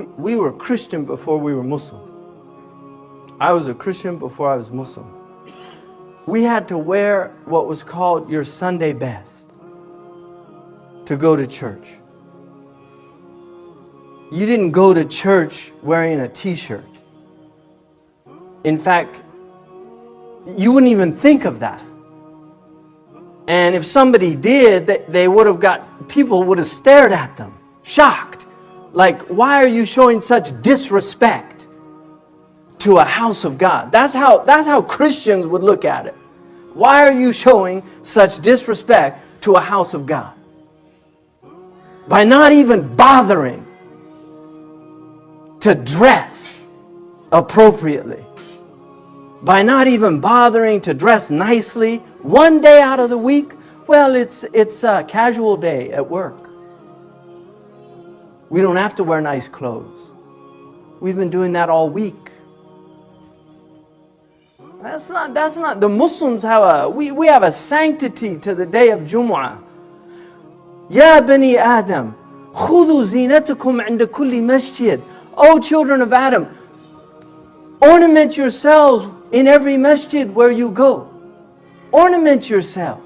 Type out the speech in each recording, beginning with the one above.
We were Christian before we were Muslim. I was a Christian before I was Muslim. We had to wear what was called your Sunday best to go to church. You didn't go to church wearing a t-shirt. In fact, you wouldn't even think of that. And if somebody did, they would have people would have stared at them, shocked. Like, why are you showing such disrespect to a house of God? That's how Christians would look at it. Why are you showing such disrespect to a house of God? By not even bothering to dress appropriately. By not even bothering to dress nicely one day out of the week. Well, it's a casual day at work. We don't have to wear nice clothes. We've been doing that all week. That's not, the Muslims have we have a sanctity to the day of Jumu'ah. Ya bani Adam, khudu zinatakum inda kulli masjid. O children of Adam, ornament yourselves in every masjid where you go. Ornament yourselves.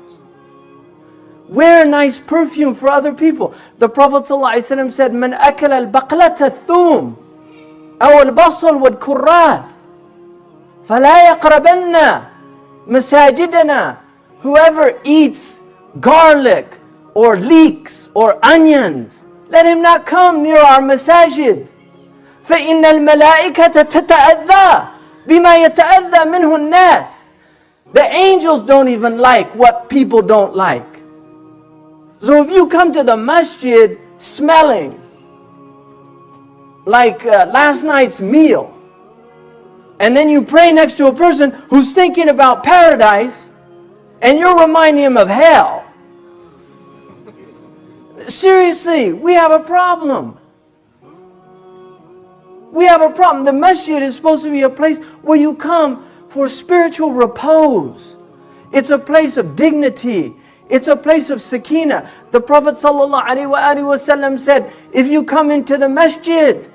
Wear nice perfume for other people. The Prophet ﷺ said, Man akala al-baqlata al-thum, aw al-basal wal-kurrath, فَلَا يَقْرَبَنَّ مَسَاجِدَنَا. Whoever eats garlic or leeks or onions, let him not come near our masajid. فَإِنَّ الْمَلَائِكَةَ تَتَأَذَّى بِمَا يَتَأَذَّى مِنْهُ النَّاسِ. The angels don't even like what people don't like. So if you come to the masjid smelling like last night's meal, and then you pray next to a person who's thinking about paradise, and you're reminding him of hell. Seriously, we have a problem. We have a problem. The masjid is supposed to be a place where you come for spiritual repose. It's a place of dignity. It's a place of sakina. The Prophet ﷺ said, if you come into the masjid,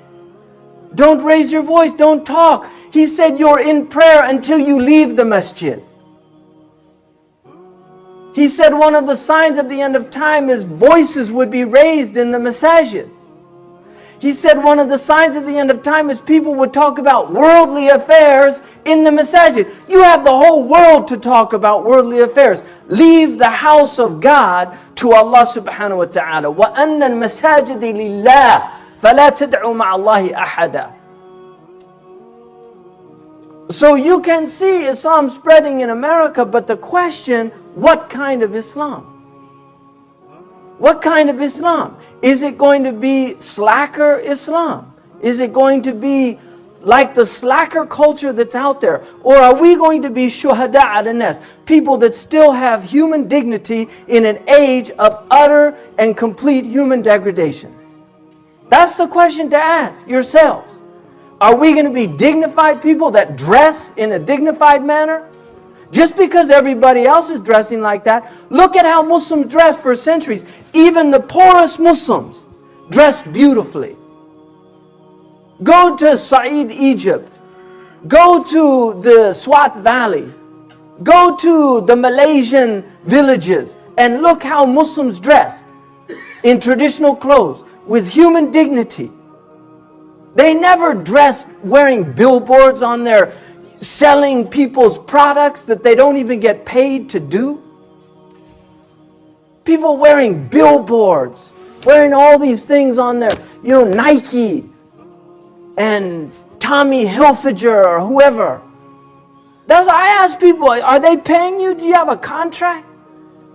don't raise your voice, don't talk. He said you're in prayer until you leave the masjid. He said one of the signs of the end of time is voices would be raised in the masajid. He said one of the signs of the end of time is people would talk about worldly affairs in the masajid. You have the whole world to talk about worldly affairs. Leave the house of God to Allah subhanahu wa ta'ala. وَأَنَّ الْمَسَاجِدِ لِلَّهِ فَلَا تَدْعُوا مَعَ اللَّهِ أَحَدًا. So you can see Islam spreading in America, but the question, what kind of Islam? What kind of Islam? Is it going to be slacker Islam? Is it going to be like the slacker culture that's out there? Or are we going to be shuhada al-nas, people that still have human dignity in an age of utter and complete human degradation? That's the question to ask yourselves. Are we going to be dignified people that dress in a dignified manner? Just because everybody else is dressing like that, look at how Muslims dress for centuries. Even the poorest Muslims dressed beautifully. Go to Said, Egypt. Go to the Swat Valley. Go to the Malaysian villages and look how Muslims dress in traditional clothes with human dignity. They never dressed wearing billboards on their selling people's products that they don't even get paid to do. People wearing billboards, wearing all these things on their, Nike and Tommy Hilfiger or whoever. I ask people, are they paying you? Do you have a contract?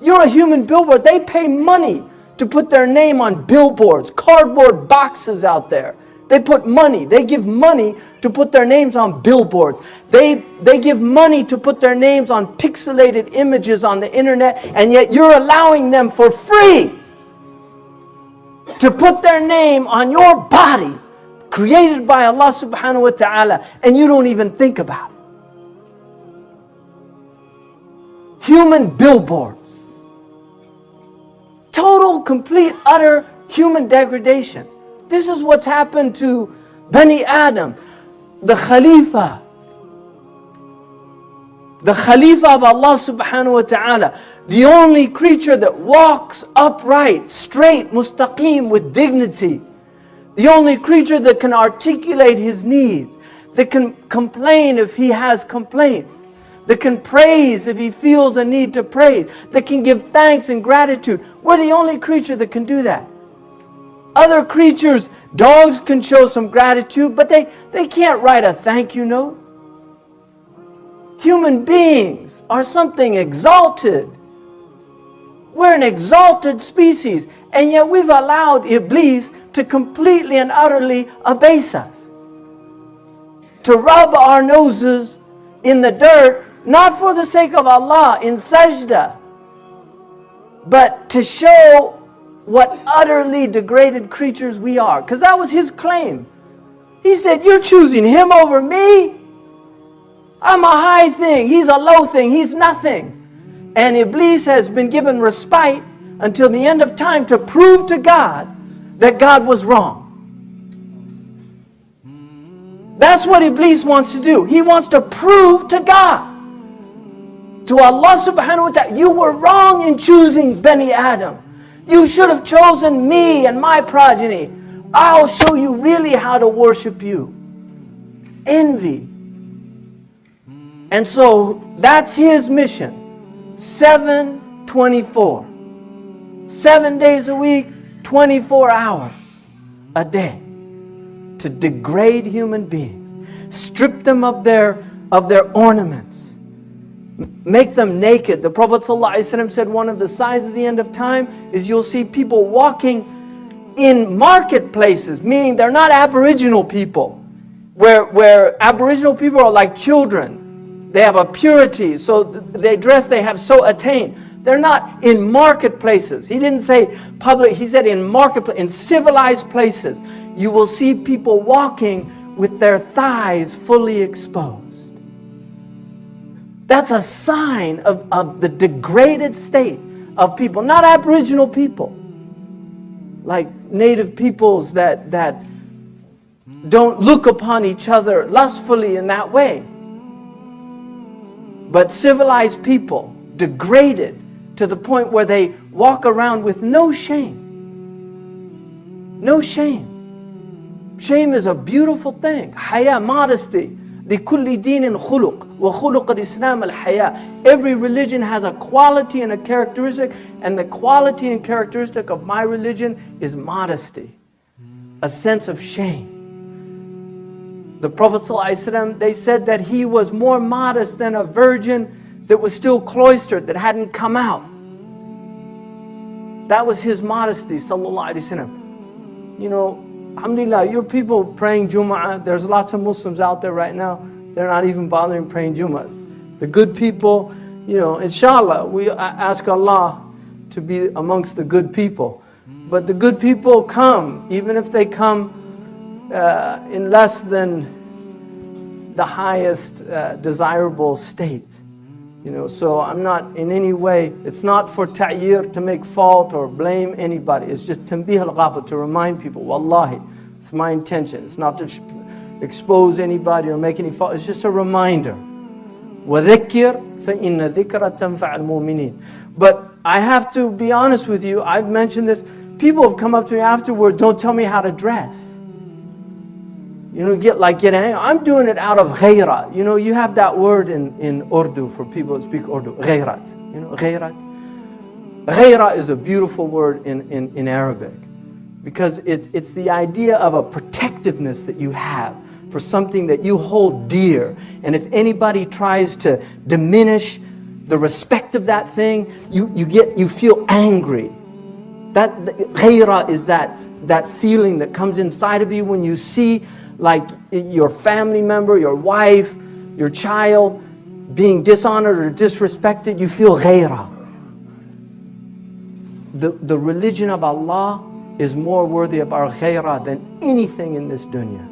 You're a human billboard. They pay money to put their name on billboards, cardboard boxes out there. They put money. They give money to put their names on billboards. They give money to put their names on pixelated images on the internet, and yet you're allowing them for free to put their name on your body, created by Allah subhanahu wa ta'ala, and you don't even think about it. Human billboards. Total, complete, utter human degradation. This is what's happened to Bani Adam. The Khalifa of Allah subhanahu wa ta'ala, the only creature that walks upright, straight, mustaqim, with dignity, the only creature that can articulate his needs, that can complain if he has complaints, that can praise if he feels a need to praise, that can give thanks and gratitude. We're the only creature that can do that. Other creatures, dogs can show some gratitude, but they can't write a thank you note. Human beings are something exalted. We're an exalted species, and yet we've allowed Iblis to completely and utterly abase us. To rub our noses in the dirt, not for the sake of Allah in sajda, but to show what utterly degraded creatures we are. Because that was his claim. He said, you're choosing him over me? I'm a high thing, he's a low thing, he's nothing. And Iblis has been given respite until the end of time to prove to God that God was wrong. That's what Iblis wants to do. He wants to prove to God, to Allah subhanahu wa ta'ala, you were wrong in choosing Bani Adam. You should have chosen me and my progeny. I'll show you really how to worship you. Envy. And so that's his mission. 7/24. 7 days a week, 24 hours a day. To degrade human beings. Strip them of their ornaments. Make them naked. The Prophet ﷺ said one of the signs of the end of time is you'll see people walking in marketplaces, meaning they're not Aboriginal people. Where Aboriginal people are like children. They have a purity, so they dress, they have so attained. They're not in marketplaces. He didn't say public, he said in marketplace, in civilized places. You will see people walking with their thighs fully exposed. That's a sign of the degraded state of people, not Aboriginal people. Like native peoples that don't look upon each other lustfully in that way. But civilized people, degraded to the point where they walk around with no shame. No shame. Shame is a beautiful thing. Haya, modesty. لِكُلِّ دِينٍ خُلُقٍ وَخُلُقَ الْإِسْلَامِ الْحَيَاءِ. Every religion has a quality and a characteristic, and the quality and characteristic of my religion is modesty. A sense of shame. The Prophet ﷺ, they said that he was more modest than a virgin that was still cloistered, that hadn't come out. That was his modesty, sallallahu alaihi wasallam. You know, alhamdulillah, your people praying Jum'ah, there's lots of Muslims out there right now, they're not even bothering praying Jum'ah. The good people, you know, inshallah, we ask Allah to be amongst the good people. But the good people come, even if they come in less than the highest desirable state. You know, so I'm not in any way, it's not for ta'yir, to make fault or blame anybody. It's just tanbih al-ghafil, to remind people, wallahi, it's my intention. It's not to expose anybody or make any fault. It's just a reminder. وَذَكِّرْ فَإِنَّ ذِكْرَ تَنْفَعَ الْمُؤْمِنِينَ. But I have to be honest with you, I've mentioned this. People have come up to me afterward, don't tell me how to dress. You know, get angry. I'm doing it out of ghayra. You know, you have that word in Urdu for people that speak Urdu. Ghayrat. You know, ghayrat. Ghayra is a beautiful word in Arabic. Because it's the idea of a protectiveness that you have for something that you hold dear. And if anybody tries to diminish the respect of that thing, you feel angry. That ghayra is that feeling that comes inside of you when you see like your family member, your wife, your child being dishonored or disrespected. You feel ghayra. The religion of Allah is more worthy of our ghayra than anything in this dunya.